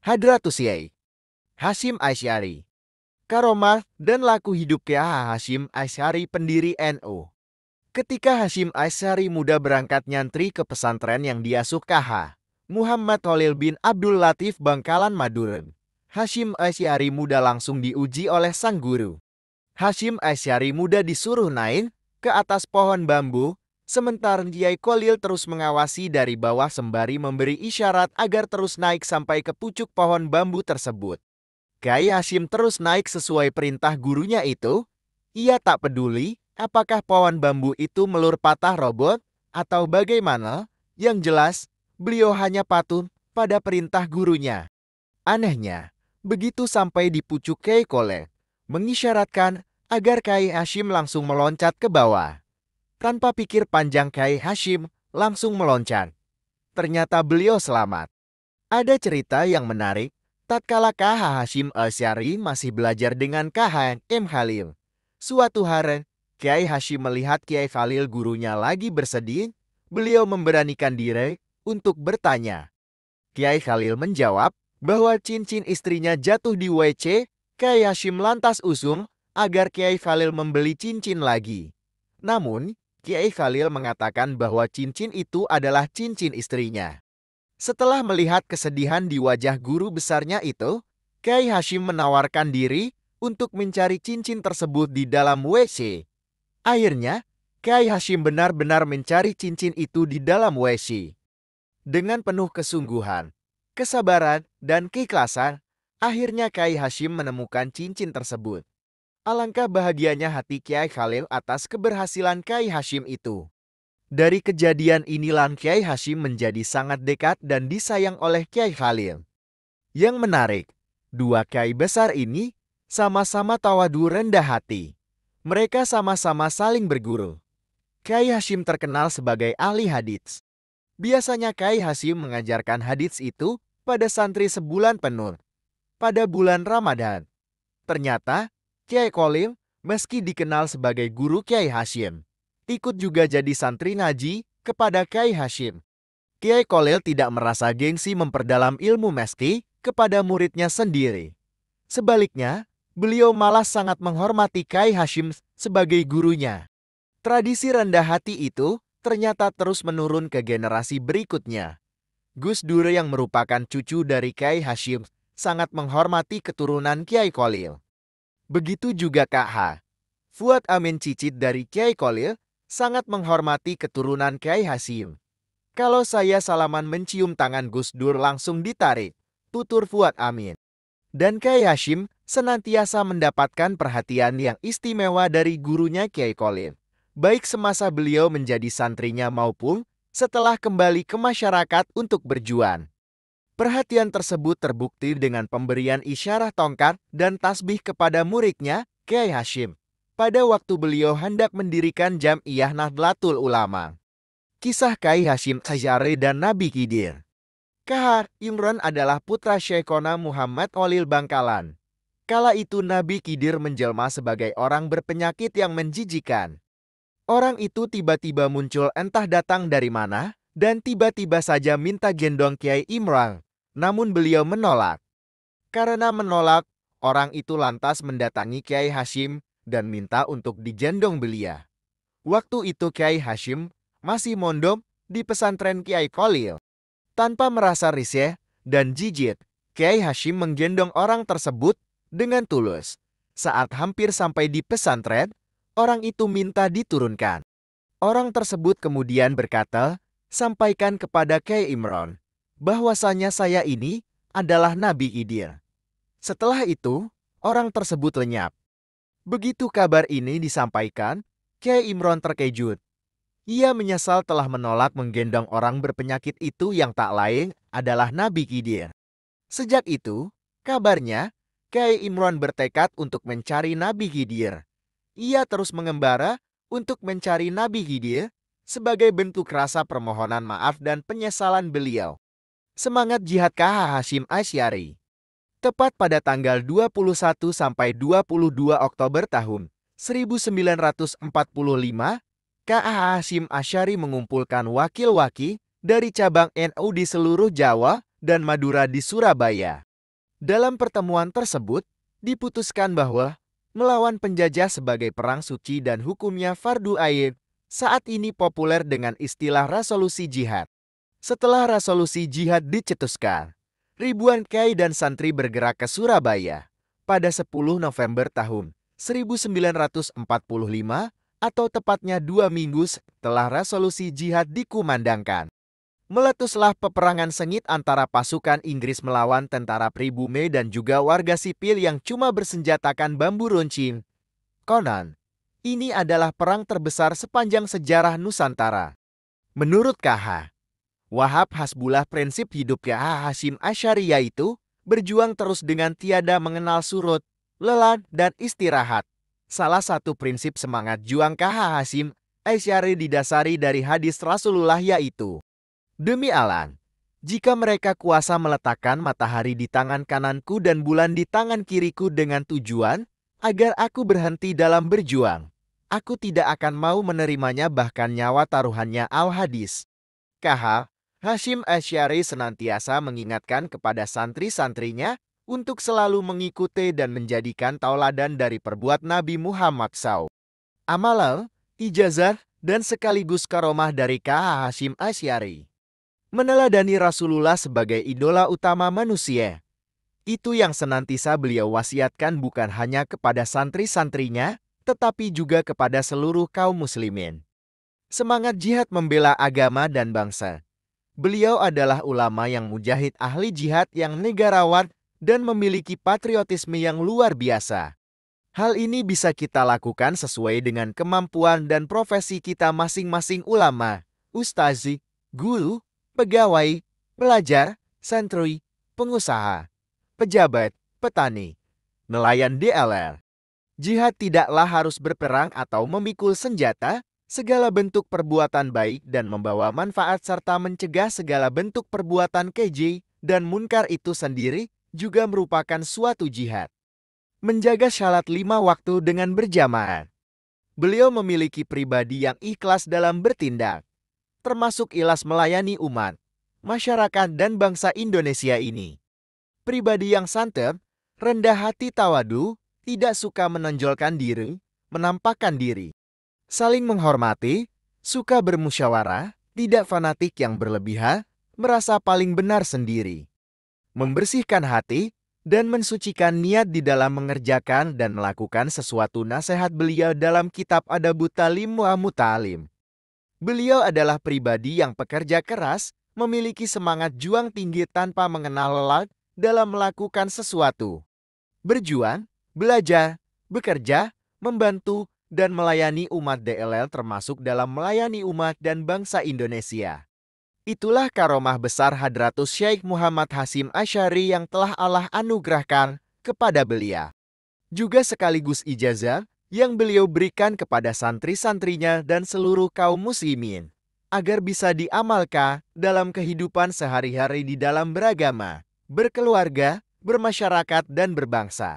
Hadratus Kyai Hasyim Asy'ari. Karomah dan laku hidup Kyai Hasyim Asy'ari pendiri NU. Ketika Hasyim Asy'ari muda berangkat nyantri ke pesantren yang diasuh KH Muhammad Khalil bin Abdul Latif Bangkalan Madura, Hasyim Asy'ari muda langsung diuji oleh sang guru. Hasyim Asy'ari muda disuruh naik ke atas pohon bambu, sementara Kyai Khalil terus mengawasi dari bawah sembari memberi isyarat agar terus naik sampai ke pucuk pohon bambu tersebut. Kyai Hasyim terus naik sesuai perintah gurunya itu. Ia tak peduli apakah pohon bambu itu melur patah robot atau bagaimana. Yang jelas, beliau hanya patuh pada perintah gurunya. Anehnya, begitu sampai di pucuk Kyai Khalil mengisyaratkan agar Kyai Hasyim langsung meloncat ke bawah. Tanpa pikir panjang, Kyai Hasyim langsung meloncat. Ternyata beliau selamat. Ada cerita yang menarik. Tatkala KH Hasyim Asy'ari masih belajar dengan KH M. Khalil. Suatu hari, Kyai Hasyim melihat Kyai Khalil gurunya lagi bersedih. Beliau memberanikan diri untuk bertanya. Kyai Khalil menjawab bahwa cincin istrinya jatuh di WC. Kyai Hasyim lantas usul agar Kyai Khalil membeli cincin lagi. Namun, Kyai Khalil mengatakan bahwa cincin itu adalah cincin istrinya. Setelah melihat kesedihan di wajah guru besarnya itu, Kyai Hasyim menawarkan diri untuk mencari cincin tersebut di dalam WC. Akhirnya, Kyai Hasyim benar-benar mencari cincin itu di dalam WC. Dengan penuh kesungguhan, kesabaran, dan keikhlasan, akhirnya Kyai Hasyim menemukan cincin tersebut. Alangkah bahagianya hati Kyai Khalil atas keberhasilan Kyai Hasyim itu. Dari kejadian inilah Kyai Hasyim menjadi sangat dekat dan disayang oleh Kyai Khalil. Yang menarik, dua kiai besar ini sama-sama tawadu rendah hati. Mereka sama-sama saling berguru. Kyai Hasyim terkenal sebagai ahli hadits. Biasanya Kyai Hasyim mengajarkan hadits itu pada santri sebulan penuh. Pada bulan Ramadan, ternyata Kyai Khalil meski dikenal sebagai guru Kyai Hasyim, ikut juga jadi santri ngaji kepada Kyai Hasyim. Kyai Khalil tidak merasa gengsi memperdalam ilmu meski kepada muridnya sendiri. Sebaliknya, beliau malah sangat menghormati Kyai Hasyim sebagai gurunya. Tradisi rendah hati itu ternyata terus menurun ke generasi berikutnya. Gus Dur yang merupakan cucu dari Kyai Hasyim sangat menghormati keturunan Kyai Khalil. Begitu juga KH Fuad Amin cicit dari Kyai Khalil sangat menghormati keturunan Kyai Hasyim. Kalau saya salaman mencium tangan Gus Dur langsung ditarik, tutur Fuad Amin. Dan Kyai Hasyim senantiasa mendapatkan perhatian yang istimewa dari gurunya Kyai Khalil, baik semasa beliau menjadi santrinya maupun setelah kembali ke masyarakat untuk berjuang. Perhatian tersebut terbukti dengan pemberian isyarah tongkat dan tasbih kepada muridnya, Kyai Hasyim, pada waktu beliau hendak mendirikan Jam'iyah Nahdlatul Ulama. Kisah Kyai Hasyim Asy'ari dan Nabi Khidir. KH Imran adalah putra Syekhona Muhammad Khalil Bangkalan. Kala itu Nabi Khidir menjelma sebagai orang berpenyakit yang menjijikan. Orang itu tiba-tiba muncul entah datang dari mana, dan tiba-tiba saja minta gendong Kyai Imran. Namun beliau menolak. Karena menolak, orang itu lantas mendatangi Kyai Hasyim dan minta untuk digendong beliau. Waktu itu Kyai Hasyim masih mondok di pesantren Kyai Khalil. Tanpa merasa risih dan jijik, Kyai Hasyim menggendong orang tersebut dengan tulus. Saat hampir sampai di pesantren, orang itu minta diturunkan. Orang tersebut kemudian berkata, "Sampaikan kepada Kyai Imran bahwasanya saya ini adalah Nabi Khidir." Setelah itu, orang tersebut lenyap. Begitu kabar ini disampaikan, Kyai Imran terkejut. Ia menyesal telah menolak menggendong orang berpenyakit itu yang tak lain adalah Nabi Khidir. Sejak itu, kabarnya, Kyai Imran bertekad untuk mencari Nabi Khidir. Ia terus mengembara untuk mencari Nabi Khidir sebagai bentuk rasa permohonan maaf dan penyesalan beliau. Semangat jihad KH Hasyim Asy'ari. Tepat pada tanggal 21 sampai 22 Oktober tahun 1945, KH Hasyim Asy'ari mengumpulkan wakil-wakil dari cabang NU di seluruh Jawa dan Madura di Surabaya. Dalam pertemuan tersebut, diputuskan bahwa melawan penjajah sebagai perang suci dan hukumnya fardu ain saat ini populer dengan istilah resolusi jihad. Setelah resolusi jihad dicetuskan, ribuan kiai dan santri bergerak ke Surabaya pada 10 November tahun 1945 atau tepatnya 2 minggu setelah resolusi jihad dikumandangkan. Meletuslah peperangan sengit antara pasukan Inggris melawan tentara pribumi dan juga warga sipil yang cuma bersenjatakan bambu runcing. Konon, ini adalah perang terbesar sepanjang sejarah Nusantara. Menurut KH, Wahab Hasbullah prinsip hidup KH Hasyim Asy'ari yaitu berjuang terus dengan tiada mengenal surut, lelah, dan istirahat. Salah satu prinsip semangat juang KH Hasyim Asy'ari didasari dari hadis Rasulullah yaitu, demi Allah, jika mereka kuasa meletakkan matahari di tangan kananku dan bulan di tangan kiriku dengan tujuan agar aku berhenti dalam berjuang, aku tidak akan mau menerimanya bahkan nyawa taruhannya. Al-Hadis. KH Hasyim Asy'ari senantiasa mengingatkan kepada santri-santrinya untuk selalu mengikuti dan menjadikan tauladan dari perbuatan Nabi Muhammad SAW. Amalal, ijazah, dan sekaligus karomah dari KH Hasyim Asy'ari. Meneladani Rasulullah sebagai idola utama manusia. Itu yang senantiasa beliau wasiatkan bukan hanya kepada santri-santrinya, tetapi juga kepada seluruh kaum muslimin. Semangat jihad membela agama dan bangsa. Beliau adalah ulama yang mujahid ahli jihad yang negarawan dan memiliki patriotisme yang luar biasa. Hal ini bisa kita lakukan sesuai dengan kemampuan dan profesi kita masing-masing ulama, ustazi, guru, pegawai, pelajar, santri, pengusaha, pejabat, petani, nelayan DLR. Jihad tidaklah harus berperang atau memikul senjata, segala bentuk perbuatan baik dan membawa manfaat serta mencegah segala bentuk perbuatan keji dan munkar itu sendiri juga merupakan suatu jihad. Menjaga syarat 5 waktu dengan berjamaah. Beliau memiliki pribadi yang ikhlas dalam bertindak, termasuk ikhlas melayani umat, masyarakat, dan bangsa Indonesia ini. Pribadi yang santap, rendah hati, tawadu, tidak suka menonjolkan diri, menampakkan diri. Saling menghormati, suka bermusyawarah, tidak fanatik yang berlebihan, merasa paling benar sendiri. Membersihkan hati, dan mensucikan niat di dalam mengerjakan dan melakukan sesuatu. Nasihat beliau dalam kitab Adabut Talim wa Muta'alim. Beliau adalah pribadi yang pekerja keras, memiliki semangat juang tinggi tanpa mengenal lelah dalam melakukan sesuatu. Berjuang, belajar, bekerja, membantu, dan melayani umat DLL termasuk dalam melayani umat dan bangsa Indonesia. Itulah karomah besar Hadratus Syekh Muhammad Hasyim Asy'ari yang telah Allah anugerahkan kepada beliau. Juga sekaligus ijazah yang beliau berikan kepada santri-santrinya dan seluruh kaum muslimin, agar bisa diamalkan dalam kehidupan sehari-hari di dalam beragama, berkeluarga, bermasyarakat, dan berbangsa.